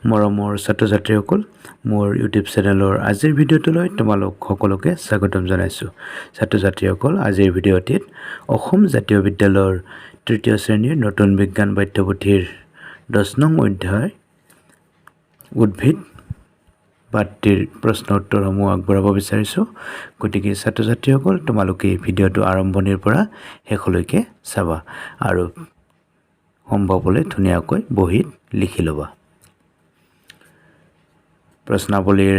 মৰমৰ ছাত্ৰ-ছাত্ৰীসকল মোৰ ইউটিউব চেনেলৰ আজিৰ ভিডিঅ'টোলৈ তোমালোক সকলোকে স্বাগতম জনাইছোঁ। ছাত্ৰ-ছাত্ৰীসকল আজিৰ ভিডিঅ'টিত অসম জাতীয় বিদ্যালয়ৰ তৃতীয় শ্ৰেণীৰ নতুন বিজ্ঞান পাঠ্যপুথিৰ 10 নং অধ্যায় উদ্ভিদ পাঠ্যৰ প্ৰশ্ন উত্তৰসমূহ আগবঢ়াব বিচাৰিছোঁ। গতিকে ছাত্ৰ-ছাত্ৰীসকল তোমালোকে ভিডিঅ'টো আৰম্ভণিৰ পৰা শেষলৈকে চাবা আৰু সম্ভৱ হ'লে ধুনীয়াকৈ বহীত লিখি ল'বা। প্ৰশ্নাৱলীৰ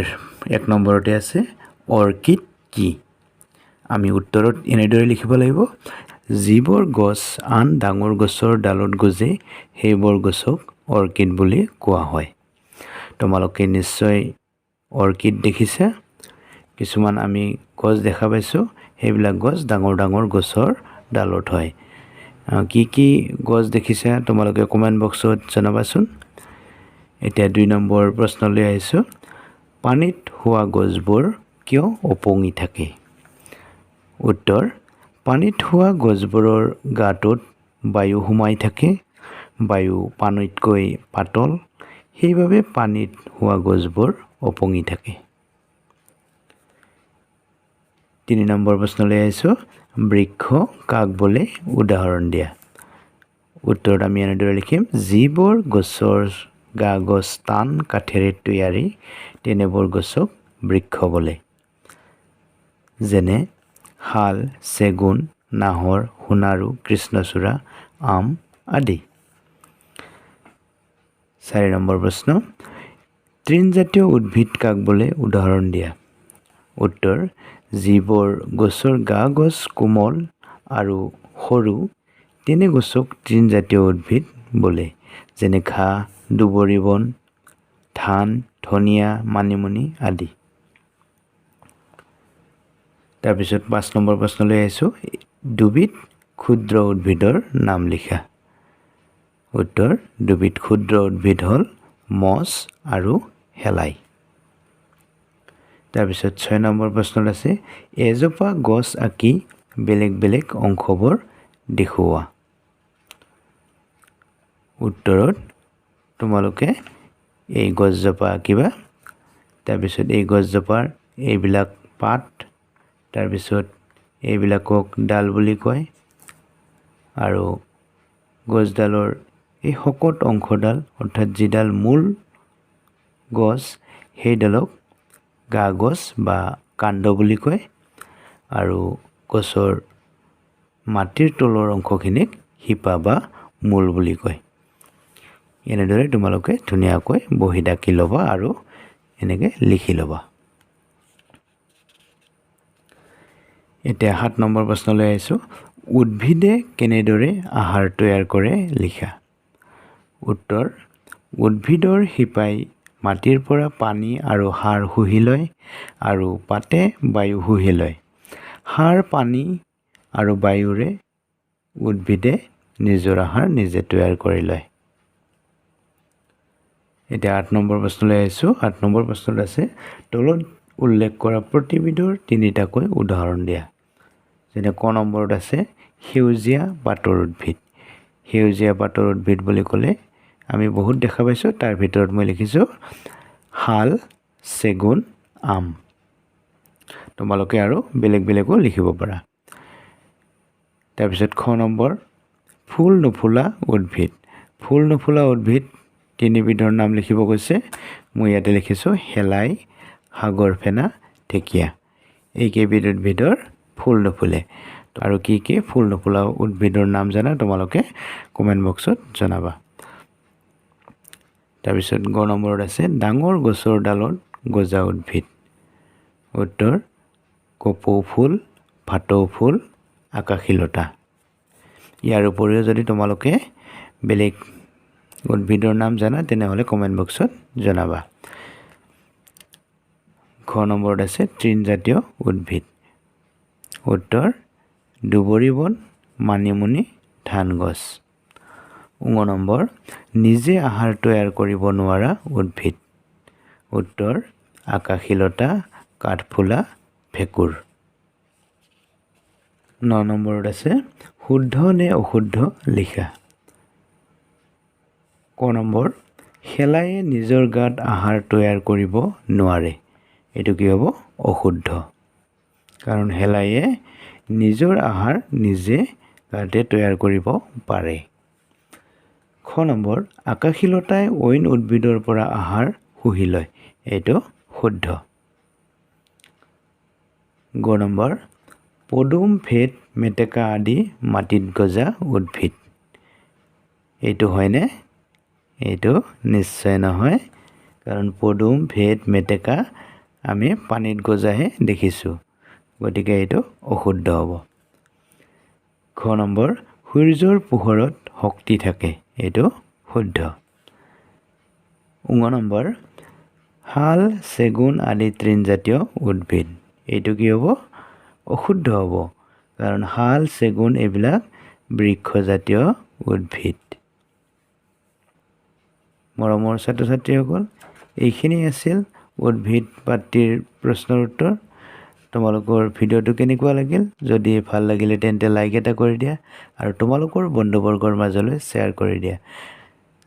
1 নম্বৰতে আছে অৰ্কিড কি? আমি উত্তৰত এনেদৰে লিখিব লাগিব, যিবোৰ গছ আন ডাঙৰ গছৰ ডালত গজে সেইবোৰ গছক অৰ্কিড বুলি কোৱা হয়। তোমালোকে নিশ্চয় অৰ্কিড দেখিছা। কিছুমান আমি গছ দেখা পাইছোঁ, সেইবিলাক গছ ডাঙৰ ডাঙৰ গছৰ ডালত হয়। কি কি গছ দেখিছা তোমালোকে কমেণ্ট বক্সত জনাবাচোন। এতিয়া 2 নম্বৰ প্ৰশ্নলৈ আহিছোঁ, পানীত হোৱা গছবোৰ কিয় ওপঙি থাকে? উত্তৰ, পানীত হোৱা গছবোৰৰ গাটোত বায়ু সোমাই থাকে। বায়ু পানীতকৈ পাতল, সেইবাবে পানীত হোৱা গছবোৰ ওপঙি থাকে। 3 নম্বৰ প্ৰশ্নলৈ আহিছোঁ, বৃক্ষ কাক বোলে উদাহৰণ দিয়া? উত্তৰত আমি এনেদৰে লিখিম, যিবোৰ গছৰ গা গছ টান কাঠেৰে তৈয়াৰী তেনেবোৰ গছক বৃক্ষ বোলে। যেনে শাল, চেগুন, নাহৰ, সোণাৰু, কৃষ্ণচূড়া, আম আদি। 4 নম্বৰ প্ৰশ্ন, তৃণজাতীয় উদ্ভিদ কাক বোলে উদাহৰণ দিয়া? উত্তৰ, যিবোৰ গছৰ গা গছ কোমল আৰু সৰু তেনে গছক তৃণজাতীয় উদ্ভিদ বোলে। যেনে ঘাঁহ, দুবৰি বন, ধান, ধনিয়া, মানিমুনি আদি। তাৰপিছত 5 নম্বৰ প্ৰশ্নলৈ আহিছোঁ, দুবিধ ক্ষুদ্ৰ উদ্ভিদৰ নাম লিখা। উত্তৰ, দুবিধ ক্ষুদ্ৰ উদ্ভিদ হ'ল মছ আৰু শেলাই। তাৰপিছত 6 নম্বৰ প্ৰশ্নত আছে, এজোপা গছ আঁকি বেলেগ বেলেগ অংশবোৰ দেখুওৱা। উত্তৰত তোমালোকে এই গছজোপা আঁকিবা। তাৰপিছত এই গছজোপাৰ এইবিলাক পাত, তাৰপিছত এইবিলাকক ডাল বুলি কয় আৰু গছডালৰ এই শকত অংশডাল অৰ্থাৎ যিডাল মূল গছ সেইডালক গা গছ বা কাণ্ড বুলি কয় আৰু গছৰ মাটিৰ তলৰ অংশখিনিক শিপা বা মূল বুলি কয়। এনেদৰে তোমালোকে ধুনীয়াকৈ বহীত আঁকি ল'বা আৰু এনেকৈ লিখি ল'বা। এতিয়া 7 নম্বৰ প্ৰশ্নলৈ আহিছোঁ, উদ্ভিদে কেনেদৰে আহাৰ তৈয়াৰ কৰে লিখা। উত্তৰ, উদ্ভিদৰ শিপাই মাটিৰ পৰা পানী আৰু সাৰ শুহি লয় আৰু পাতে বায়ু শুহি লয়। সাৰ, পানী আৰু বায়ুৰে উদ্ভিদে নিজৰ আহাৰ নিজে তৈয়াৰ কৰি লয়। এতিয়া 8 নম্বৰ প্ৰশ্নলৈ আহিছোঁ। 8 নম্বৰ প্ৰশ্নত আছে, তলত উল্লেখ কৰা প্ৰতিবিধৰ 3টাকৈ উদাহৰণ দিয়া। যেনে ক নম্বৰত আছে সেউজীয়া পাতৰ উদ্ভিদ। সেউজীয়া পাতৰ উদ্ভিদ বুলি ক'লে আমি বহুত দেখা পাইছোঁ, তাৰ ভিতৰত মই লিখিছোঁ শাল, চেগুন, আম। তোমালোকে আৰু বেলেগ বেলেগো লিখিব পাৰা। তাৰপিছত খ নম্বৰ, ফুল নুফুলা উদ্ভিদ। ফুল নুফুলা উদ্ভিদ 3বিধৰ নাম লিখিব কৈছে। মই ইয়াতে লিখিছোঁ শেলাই, সাগৰ ফেনা, ঢেকীয়া। এইকেইবিধ উদ্ভিদৰ ফুল নুফুলে। আৰু কি কি ফুল নুফুলা উদ্ভিদৰ নাম জানা তোমালোকে কমেণ্ট বক্সত জনাবা। তাৰপিছত গ নম্বৰত আছে ডাঙৰ গছৰ ডালত গজা উদ্ভিদ। উত্তৰ, কপৌ ফুল, ভাটৌ ফুল, আকাশীলতা। ইয়াৰ উপৰিও যদি তোমালোকে বেলেগ উদ্ভিদৰ নাম জানা তেনেহ'লে কমেণ্ট বক্সত জনাবা। খ নম্বৰত আছে তৃণজাতীয় উদ্ভিদ। উত্তৰ, দুবৰি বন, মানিমুনি, ধান গছ। ঙ নম্বৰ, নিজে আহাৰ তৈয়াৰ কৰিব নোৱাৰা উদ্ভিদ। উত্তৰ, আকাশীলতা, কাঠফুলা, ভেঁকুৰ। 9 নম্বৰত আছে শুদ্ধ নে অশুদ্ধ লিখা। ক নম্বৰ, শেলায়ে নিজৰ গাত আহাৰ তৈয়াৰ কৰিব নোৱাৰে। এইটো কি হ'ব? অশুদ্ধ। কাৰণ শেলায়ে নিজৰ আহাৰ নিজে গাতে তৈয়াৰ কৰিব পাৰে। খ নম্বৰ, আকাশীলতাই অইন উদ্ভিদৰ পৰা আহাৰ শুহি লয়। এইটো শুদ্ধ। গ নম্বৰ, পদুম, ভেট, মেটেকা আদি মাটিত গজা উদ্ভিদ। এইটো হয়নে? এইটো নিশ্চয় নহয়। কাৰণ পদুম, ভেট, মেটেকা আমি পানীত গজাহে দেখিছোঁ। গতিকে এইটো অশুদ্ধ হ'ব। খ নম্বৰ, সূৰ্যৰ পোহৰত শক্তি থাকে। এইটো শুদ্ধ। ঙ নম্বৰ, শাল, চেগুন আদি তৃণজাতীয় উদ্ভিদ। এইটো কি হ'ব? অশুদ্ধ হ'ব। কাৰণ শাল, চেগুন এইবিলাক বৃক্ষজাতীয় উদ্ভিদ। মৰমৰ ছাত্ৰ ছাত্ৰীসকল, এইখিনি আছিল উদ্ভিদ পাত্তিৰ প্ৰশ্নৰ উত্তৰ। তোমালোকৰ ভিডিঅ'টো কেনেকুৱা লাগিল? যদি ভাল লাগিলে তেন্তে লাইক এটা কৰি দিয়া আৰু তোমালোকৰ বন্ধুবৰ্গৰ মাজলৈ শ্বেয়াৰ কৰি দিয়া,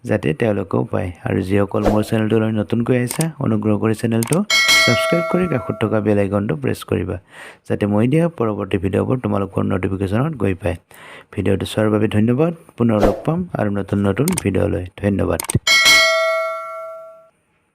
যাতে তেওঁলোকেও পায়। আৰু যিসকল মোৰ চেনেলটোলৈ নতুনকৈ আহিছা, অনুগ্ৰহ কৰি চেনেলটো ছাবস্ক্ৰাইব কৰি কাষত থকা বেল আইকনটো প্ৰেছ কৰিবা, যাতে মই দিয়া পৰৱৰ্তী ভিডিঅ'বোৰ তোমালোকৰ ন'টিফিকেশ্যনত গৈ পায়। ভিডিঅ'টো চোৱাৰ বাবে ধন্যবাদ। পুনৰ লগ পাম আৰু নতুন ভিডিঅ' লৈ। ধন্যবাদ।